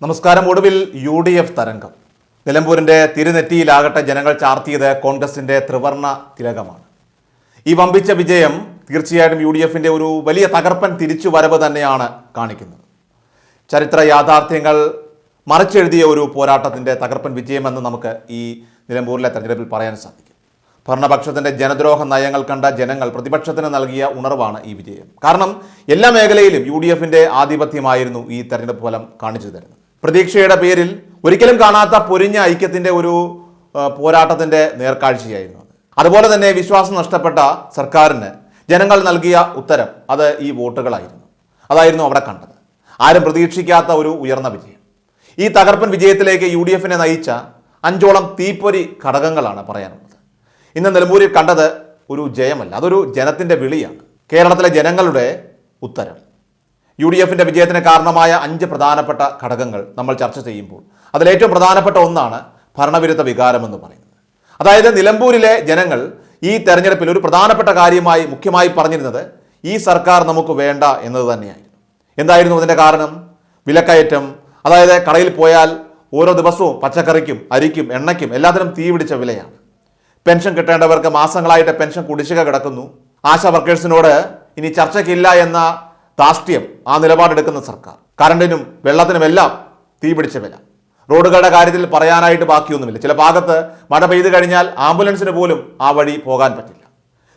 നമസ്കാരം. ഒടുവിൽ UDF തരംഗം. നിലമ്പൂരിൻ്റെ തിരുനെറ്റിയിലാകട്ടെ ജനങ്ങൾ ചാർത്തിയത് കോൺഗ്രസിൻ്റെ ത്രിവർണ്ണ തിലകമാണ്. ഈ വമ്പിച്ച വിജയം തീർച്ചയായിട്ടും UDFിൻ്റെ ഒരു വലിയ തകർപ്പൻ തിരിച്ചുവരവ് തന്നെയാണ് കാണിക്കുന്നത്. ചരിത്ര യാഥാർത്ഥ്യങ്ങൾ മറിച്ചെഴുതിയ ഒരു പോരാട്ടത്തിൻ്റെ തകർപ്പൻ വിജയമെന്ന് നമുക്ക് ഈ നിലമ്പൂരിലെ തെരഞ്ഞെടുപ്പിൽ പറയാൻ സാധിക്കും. ഭരണപക്ഷത്തിൻ്റെ ജനദ്രോഹ നയങ്ങൾ കണ്ട ജനങ്ങൾ പ്രതിപക്ഷത്തിന് നൽകിയ ഉണർവാണ് ഈ വിജയം. കാരണം എല്ലാ മേഖലയിലും UDFിൻ്റെ ആധിപത്യമായിരുന്നു ഈ തെരഞ്ഞെടുപ്പ് ഫലം കാണിച്ചു തരുന്നത്. പ്രതീക്ഷയുടെ പേരിൽ ഒരിക്കലും കാണാത്ത പൊരിഞ്ഞ ഐക്യത്തിൻ്റെ ഒരു പോരാട്ടത്തിൻ്റെ നേർക്കാഴ്ചയായിരുന്നു അത്. അതുപോലെ തന്നെ വിശ്വാസം നഷ്ടപ്പെട്ട സർക്കാരിന് ജനങ്ങൾ നൽകിയ ഉത്തരം അത് ഈ വോട്ടുകളായിരുന്നു. അതായിരുന്നു അവിടെ കണ്ടത്. ആരും പ്രതീക്ഷിക്കാത്ത ഒരു ഉയർന്ന വിജയം. ഈ തകർപ്പൻ വിജയത്തിലേക്ക് UDFിനെ നയിച്ച 5ഓളം തീപ്പൊരി ഘടകങ്ങളാണ് പറയാനുള്ളത്. ഇന്ന് നിലമ്പൂരിൽ കണ്ടത് ഒരു ജയമല്ല, അതൊരു ജനത്തിൻ്റെ വിളിയാണ്. കേരളത്തിലെ ജനങ്ങളുടെ ഉത്തരം. UDFിൻ്റെ വിജയത്തിന് കാരണമായ 5 പ്രധാനപ്പെട്ട ഘടകങ്ങൾ നമ്മൾ ചർച്ച ചെയ്യുമ്പോൾ അതിലേറ്റവും പ്രധാനപ്പെട്ട ഒന്നാണ് ഭരണവിരുദ്ധ വികാരമെന്ന് പറയുന്നത്. അതായത് നിലമ്പൂരിലെ ജനങ്ങൾ ഈ തെരഞ്ഞെടുപ്പിൽ ഒരു പ്രധാനപ്പെട്ട കാര്യമായി മുഖ്യമായി പറഞ്ഞിരുന്നത് ഈ സർക്കാർ നമുക്ക് വേണ്ട എന്നത് തന്നെയായിരുന്നു. എന്തായിരുന്നു അതിൻ്റെ കാരണം? വിലക്കയറ്റം. അതായത് കടയിൽ പോയാൽ ഓരോ ദിവസവും പച്ചക്കറിക്കും അരിക്കും എണ്ണയ്ക്കും എല്ലാത്തിനും തീ പിടിച്ച വിലയാണ്. പെൻഷൻ കിട്ടേണ്ടവർക്ക് മാസങ്ങളായിട്ട് പെൻഷൻ കുടിശ്ശിക കിടക്കുന്നു. ആശാ വർക്കേഴ്സിനോട് ഇനി ചർച്ചയ്ക്കില്ല എന്ന ധാർഷ്ട്യം ആ നിലപാടെടുക്കുന്ന സർക്കാർ. കറണ്ടിനും വെള്ളത്തിനുമെല്ലാം തീ പിടിച്ച വില. റോഡുകളുടെ കാര്യത്തിൽ പറയാനായിട്ട് ബാക്കിയൊന്നുമില്ല. ചില ഭാഗത്ത് മഴ പെയ്തു കഴിഞ്ഞാൽ ആംബുലൻസിന് പോലും ആ വഴി പോകാൻ പറ്റില്ല.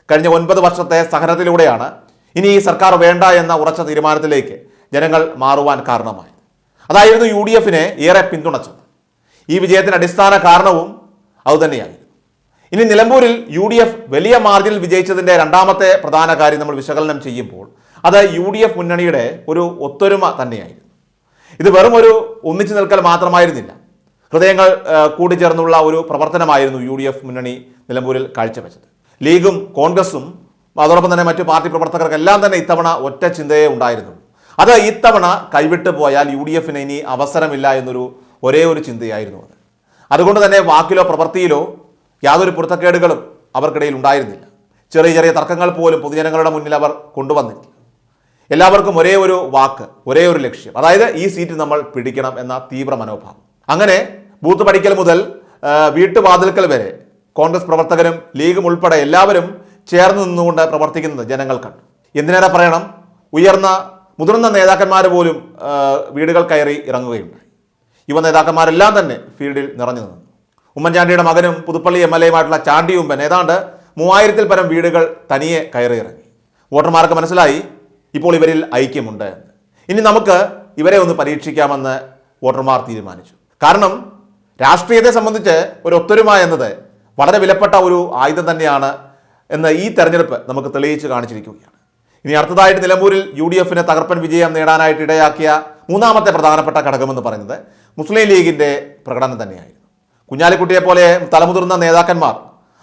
കഴിഞ്ഞ 9 വർഷത്തെ സഹനത്തിലൂടെയാണ് ഇനി ഈ സർക്കാർ വേണ്ട എന്ന ഉറച്ച തീരുമാനത്തിലേക്ക് ജനങ്ങൾ മാറുവാൻ കാരണമായത്. അതായിരുന്നു UDFിനെ ഏറെ പിന്തുണച്ചത്. ഈ വിജയത്തിന് അടിസ്ഥാന കാരണവും അതുതന്നെയായിരുന്നു. ഇനി നിലമ്പൂരിൽ UDF വലിയ മാർജിനിൽ വിജയിച്ചതിൻ്റെ രണ്ടാമത്തെ പ്രധാന കാര്യം നമ്മൾ വിശകലനം ചെയ്യുമ്പോൾ അത് UDF മുന്നണിയുടെ ഒരു ഒത്തൊരുമ തന്നെയായിരുന്നു. ഇത് വെറും ഒരു ഒന്നിച്ചു നിൽക്കൽ മാത്രമായിരുന്നില്ല. ഹൃദയങ്ങൾ കൂടിച്ചേർന്നുള്ള ഒരു പ്രവർത്തനമായിരുന്നു UDF മുന്നണി നിലമ്പൂരിൽ കാഴ്ചവെച്ചത്. ലീഗും കോൺഗ്രസും അതോടൊപ്പം തന്നെ മറ്റു പാർട്ടി പ്രവർത്തകർക്കെല്ലാം തന്നെ ഇത്തവണ ഒറ്റ ചിന്തയെ ഉണ്ടായിരുന്നു. അത് ഇത്തവണ കൈവിട്ടു പോയാൽ UDFിന് ഇനി അവസരമില്ല എന്നൊരു ഒരേ ഒരു ചിന്തയായിരുന്നു അത്. അതുകൊണ്ട് തന്നെ വാക്കിലോ പ്രവൃത്തിയിലോ യാതൊരു പൊരുത്തക്കേടുകളും അവർക്കിടയിൽ ഉണ്ടായിരുന്നില്ല. ചെറിയ ചെറിയ തർക്കങ്ങൾ പോലും പൊതുജനങ്ങളുടെ മുന്നിൽ അവർ കൊണ്ടുവന്നില്ല. എല്ലാവർക്കും ഒരേ ഒരു വാക്ക്, ഒരേ ഒരു ലക്ഷ്യം, അതായത് ഈ സീറ്റ് നമ്മൾ പിടിക്കണം എന്ന തീവ്ര മനോഭാവം. അങ്ങനെ ബൂത്ത് പഠിക്കൽ മുതൽ വീട്ടുവാതിൽക്കൽ വരെ കോൺഗ്രസ് പ്രവർത്തകരും ലീഗും ഉൾപ്പെടെ എല്ലാവരും ചേർന്ന് നിന്നുകൊണ്ട് പ്രവർത്തിക്കുന്നത് ജനങ്ങൾ കണ്ടു. എന്തിനേറെ പറയണം, ഉയർന്ന മുതിർന്ന നേതാക്കന്മാർ പോലും വീടുകൾ കയറി ഇറങ്ങുകയുണ്ടായി. യുവ നേതാക്കന്മാരെല്ലാം തന്നെ ഫീൽഡിൽ നിറഞ്ഞു നിന്നു. ഉമ്മൻചാണ്ടിയുടെ മകനും പുതുപ്പള്ളി MLAയുമായിട്ടുള്ള ചാണ്ടി ഉമ്പൻ ഏതാണ്ട് 3000-ൽ പരം വീടുകൾ തനിയെ കയറി ഇറങ്ങി. വോട്ടർമാർക്ക് മനസ്സിലായി ഇപ്പോൾ ഇവരിൽ ഐക്യമുണ്ട് എന്ന്. ഇനി നമുക്ക് ഇവരെ ഒന്ന് പരീക്ഷിക്കാമെന്ന് വോട്ടർമാർ തീരുമാനിച്ചു. കാരണം രാഷ്ട്രീയത്തെ സംബന്ധിച്ച് ഒരു ഒത്തൊരുമ എന്നത് വളരെ വിലപ്പെട്ട ഒരു ആയുധം തന്നെയാണ് എന്ന് ഈ തെരഞ്ഞെടുപ്പ് നമുക്ക് തെളിയിച്ച് കാണിച്ചിരിക്കുകയാണ്. ഇനി അടുത്തതായിട്ട് നിലമ്പൂരിൽ UDFിന് തകർപ്പൻ വിജയം നേടാനായിട്ട് ഇടയാക്കിയ മൂന്നാമത്തെ പ്രധാനപ്പെട്ട ഘടകമെന്ന് പറയുന്നത് മുസ്ലിം ലീഗിൻ്റെ പ്രകടനം തന്നെയായിരുന്നു. കുഞ്ഞാലിക്കുട്ടിയെ പോലെ തലമുതിർന്ന നേതാക്കന്മാർ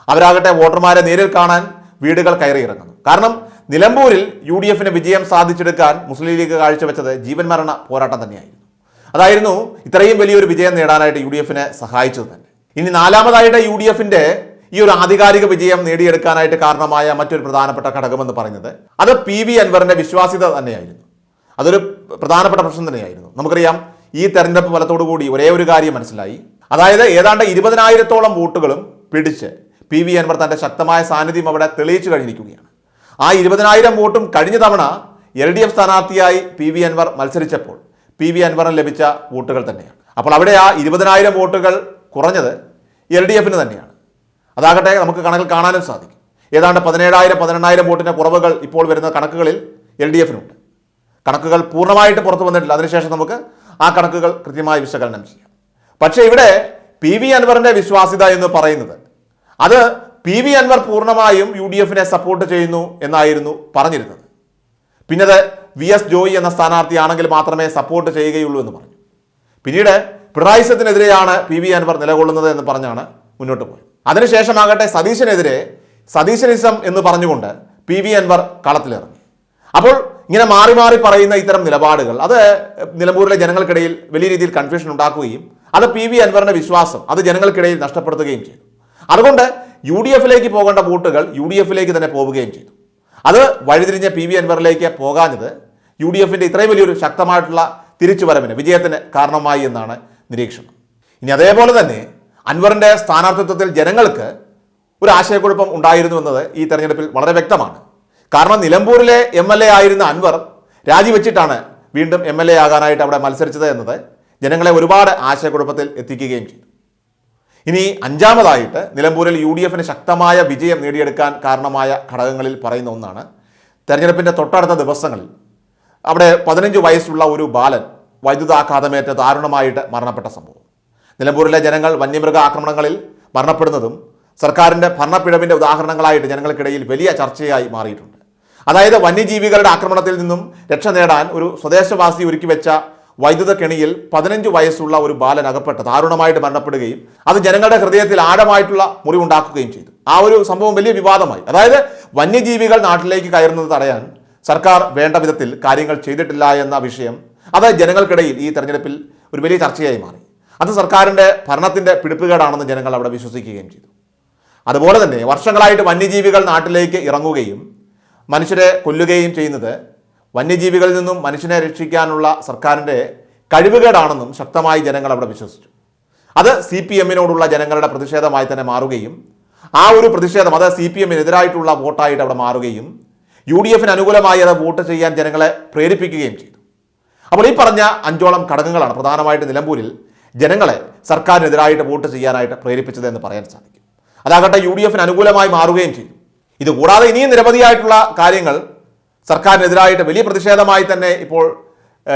അവരാകട്ടെ വോട്ടർമാരെ നേരിൽ കാണാൻ വീടുകൾ കയറി ഇറങ്ങുന്നു. കാരണം നിലമ്പൂരിൽ UDFിന് വിജയം സാധിച്ചെടുക്കാൻ മുസ്ലിം ലീഗ് കാഴ്ചവെച്ചത് ജീവൻ മരണ പോരാട്ടം തന്നെയായിരുന്നു. അതായിരുന്നു ഇത്രയും വലിയൊരു വിജയം നേടാനായിട്ട് UDFിനെ സഹായിച്ചത് തന്നെ. ഇനി നാലാമതായിട്ട് UDFിൻ്റെ ഈ ഒരു ആധികാരിക വിജയം നേടിയെടുക്കാനായിട്ട് കാരണമായ മറ്റൊരു പ്രധാനപ്പെട്ട ഘടകമെന്ന് പറയുന്നത് അത് PV അൻവറിൻ്റെ വിശ്വാസ്യത തന്നെയായിരുന്നു. അതൊരു പ്രധാനപ്പെട്ട പ്രശ്നം തന്നെയായിരുന്നു. നമുക്കറിയാം ഈ തെരഞ്ഞെടുപ്പ് ഫലത്തോടു കൂടി ഒരേ ഒരു കാര്യം മനസ്സിലായി. അതായത് ഏതാണ്ട് 20,000-ഓളം വോട്ടുകളും പിടിച്ച് PV അൻവർ തൻ്റെ ശക്തമായ സാന്നിധ്യം അവിടെ തെളിയിച്ചു കഴിഞ്ഞിരിക്കുകയാണ്. ആ 20,000 വോട്ടും കഴിഞ്ഞ തവണ LDF സ്ഥാനാർത്ഥിയായി PV അൻവർ മത്സരിച്ചപ്പോൾ PV അൻവറിന് ലഭിച്ച വോട്ടുകൾ തന്നെയാണ്. അപ്പോൾ അവിടെ ആ 20,000 വോട്ടുകൾ കുറഞ്ഞത് LDFിന് തന്നെയാണ്. അതാകട്ടെ നമുക്ക് കണക്കിൽ കാണാനും സാധിക്കും. ഏതാണ്ട് 17,000-18,000 വോട്ടിൻ്റെ കുറവുകൾ ഇപ്പോൾ വരുന്ന കണക്കുകളിൽ LDFിനുണ്ട്. കണക്കുകൾ പൂർണ്ണമായിട്ട് പുറത്തു വന്നിട്ടില്ല. അതിനുശേഷം നമുക്ക് ആ കണക്കുകൾ കൃത്യമായി വിശകലനം ചെയ്യാം. പക്ഷേ ഇവിടെ PV അൻവറിൻ്റെ വിശ്വാസ്യത എന്ന് പറയുന്നത് അത് PV അൻവർ പൂർണ്ണമായും UDFിനെ സപ്പോർട്ട് ചെയ്യുന്നു എന്നായിരുന്നു പറഞ്ഞിരുന്നത്. പിന്നത് VS ജോയി എന്ന സ്ഥാനാർത്ഥിയാണെങ്കിൽ മാത്രമേ സപ്പോർട്ട് ചെയ്യുകയുള്ളൂ എന്ന് പറഞ്ഞു. പിന്നീട് പിണറായി സത്തിനെതിരെയാണ് PV അൻവർ നിലകൊള്ളുന്നത് എന്ന് പറഞ്ഞാണ് മുന്നോട്ട് പോയത്. അതിനുശേഷമാകട്ടെ സതീശനെതിരെ സതീശനിസം എന്ന് പറഞ്ഞുകൊണ്ട് PV അൻവർ കളത്തിലിറങ്ങി. അപ്പോൾ ഇങ്ങനെ മാറി മാറി പറയുന്ന ഇത്തരം നിലപാടുകൾ അത് നിലമ്പൂരിലെ ജനങ്ങൾക്കിടയിൽ വലിയ രീതിയിൽ കൺഫ്യൂഷൻ ഉണ്ടാക്കുകയും അത് PV അൻവറിന്റെ വിശ്വാസം അത് ജനങ്ങൾക്കിടയിൽ നഷ്ടപ്പെടുത്തുകയും ചെയ്തു. അതുകൊണ്ട് UDFിലേക്ക് പോകേണ്ട വോട്ടുകൾ UDFിലേക്ക് തന്നെ പോവുകയും ചെയ്തു. അത് വഴിതിരിഞ്ഞ PV അൻവറിലേക്ക് പോകാഞ്ഞത് UDFിൻ്റെ ഇത്രയും വലിയൊരു ശക്തമായിട്ടുള്ള തിരിച്ചുവരവിന് വിജയത്തിന് കാരണമായി എന്നാണ് നിരീക്ഷണം. ഇനി അതേപോലെ തന്നെ അൻവറിൻ്റെ സ്ഥാനാർത്ഥിത്വത്തിൽ ജനങ്ങൾക്ക് ഒരു ആശയക്കുഴപ്പം ഉണ്ടായിരുന്നു എന്നത് ഈ തെരഞ്ഞെടുപ്പിൽ വളരെ വ്യക്തമാണ്. കാരണം നിലമ്പൂരിലെ MLA ആയിരുന്ന അൻവർ രാജിവെച്ചിട്ടാണ് വീണ്ടും MLA ആകാനായിട്ട് അവിടെ മത്സരിച്ചത് എന്നത് ജനങ്ങളെ ഒരുപാട് ആശയക്കുഴപ്പത്തിൽ എത്തിക്കുകയും ചെയ്തു. ഇനി അഞ്ചാമതായിട്ട് നിലമ്പൂരിൽ UDFന് ശക്തമായ വിജയം നേടിയെടുക്കാൻ കാരണമായ ഘടകങ്ങളിൽ പറയുന്ന ഒന്നാണ് തെരഞ്ഞെടുപ്പിൻ്റെ തൊട്ടടുത്ത ദിവസങ്ങളിൽ അവിടെ 15 വയസ്സുള്ള ഒരു ബാലൻ വൈദ്യുതാഘാതമേറ്റ് ദാരുണമായിട്ട് മരണപ്പെട്ട സംഭവം. നിലമ്പൂരിലെ ജനങ്ങൾ വന്യമൃഗ ആക്രമണങ്ങളിൽ മരണപ്പെടുന്നതും സർക്കാരിൻ്റെ ഭരണപ്പിഴവിൻ്റെ ഉദാഹരണങ്ങളായിട്ട് ജനങ്ങൾക്കിടയിൽ വലിയ ചർച്ചയായി മാറിയിട്ടുണ്ട്. അതായത് വന്യജീവികളുടെ ആക്രമണത്തിൽ നിന്നും രക്ഷ നേടാൻ ഒരു സ്വദേശവാസി ഒരുക്കി വെച്ച വൈദ്യുത കെണിയിൽ 15 വയസ്സുള്ള ഒരു ബാലൻ അകപ്പെട്ട് ദാരുണമായിട്ട് മരണപ്പെടുകയും അത് ജനങ്ങളുടെ ഹൃദയത്തിൽ ആഴമായിട്ടുള്ള മുറിവുണ്ടാക്കുകയും ചെയ്തു. ആ ഒരു സംഭവം വലിയ വിവാദമായി. അതായത് വന്യജീവികൾ നാട്ടിലേക്ക് കയറുന്നത് തടയാൻ സർക്കാർ വേണ്ട വിധത്തിൽ കാര്യങ്ങൾ ചെയ്തിട്ടില്ല എന്ന വിഷയം അത് ജനങ്ങൾക്കിടയിൽ ഈ തെരഞ്ഞെടുപ്പിൽ ഒരു വലിയ ചർച്ചയായി മാറി. അത് സർക്കാരിൻ്റെ ഭരണത്തിൻ്റെ പിടിപ്പുകേടാണെന്ന് ജനങ്ങൾ അവിടെ വിശ്വസിക്കുകയും ചെയ്തു. അതുപോലെ തന്നെ വർഷങ്ങളായിട്ട് വന്യജീവികൾ നാട്ടിലേക്ക് ഇറങ്ങുകയും മനുഷ്യരെ കൊല്ലുകയും ചെയ്യുന്നത് വന്യജീവികളിൽ നിന്നും മനുഷ്യനെ രക്ഷിക്കാനുള്ള സർക്കാരിൻ്റെ കഴിവുകേടാണെന്നും ശക്തമായി ജനങ്ങൾ അവിടെ വിശ്വസിച്ചു. അത് CPMനോടുള്ള ജനങ്ങളുടെ പ്രതിഷേധമായി തന്നെ മാറുകയും ആ ഒരു പ്രതിഷേധം അത് CPMനെതിരായിട്ടുള്ള വോട്ടായിട്ട് അവിടെ മാറുകയും UDFന് അനുകൂലമായി അത് വോട്ട് ചെയ്യാൻ ജനങ്ങളെ പ്രേരിപ്പിക്കുകയും ചെയ്തു. അപ്പോൾ ഈ പറഞ്ഞ 5ഓളം ഘടകങ്ങളാണ് പ്രധാനമായിട്ട് നിലമ്പൂരിൽ ജനങ്ങളെ സർക്കാരിനെതിരായിട്ട് വോട്ട് ചെയ്യാനായിട്ട് പ്രേരിപ്പിച്ചത് എന്ന് പറയാൻ സാധിക്കും. അതാകട്ടെ UDFന് അനുകൂലമായി മാറുകയും ചെയ്തു. ഇതുകൂടാതെ ഇനിയും നിരവധിയായിട്ടുള്ള കാര്യങ്ങൾ സർക്കാരിനെതിരായിട്ട് വലിയ പ്രതിഷേധമായി തന്നെ ഇപ്പോൾ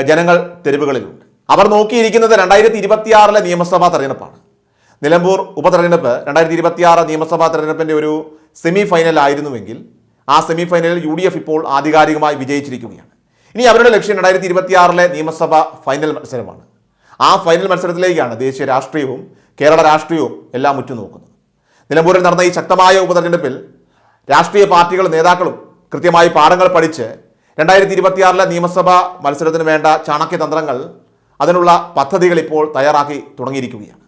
ജനങ്ങൾ തെരുവുകളിലുണ്ട്. അവർ നോക്കിയിരിക്കുന്നത് 2026 നിയമസഭാ തെരഞ്ഞെടുപ്പാണ്. നിലമ്പൂർ ഉപതെരഞ്ഞെടുപ്പ് 2026 നിയമസഭാ തെരഞ്ഞെടുപ്പിൻ്റെ ഒരു സെമി ഫൈനൽ ആയിരുന്നുവെങ്കിൽ ആ സെമി ഫൈനലിൽ UDF ഇപ്പോൾ ആധികാരികമായി വിജയിച്ചിരിക്കുകയാണ്. ഇനി അവരുടെ ലക്ഷ്യം 2026 നിയമസഭാ ഫൈനൽ മത്സരമാണ്. ആ ഫൈനൽ മത്സരത്തിലേക്കാണ് ദേശീയ രാഷ്ട്രീയവും കേരള രാഷ്ട്രീയവും എല്ലാം ഉറ്റുനോക്കുന്നത്. നിലമ്പൂരിൽ നടന്ന ഈ ശക്തമായ ഉപതെരഞ്ഞെടുപ്പിൽ രാഷ്ട്രീയ പാർട്ടികളും നേതാക്കളും കൃത്യമായി പാഠങ്ങൾ പഠിച്ച് 2026 നിയമസഭാ മത്സരത്തിന് വേണ്ട ചാണക്യതന്ത്രങ്ങൾ അതിനുള്ള പദ്ധതികൾ ഇപ്പോൾ തയ്യാറാക്കി തുടങ്ങിയിരിക്കുകയാണ്.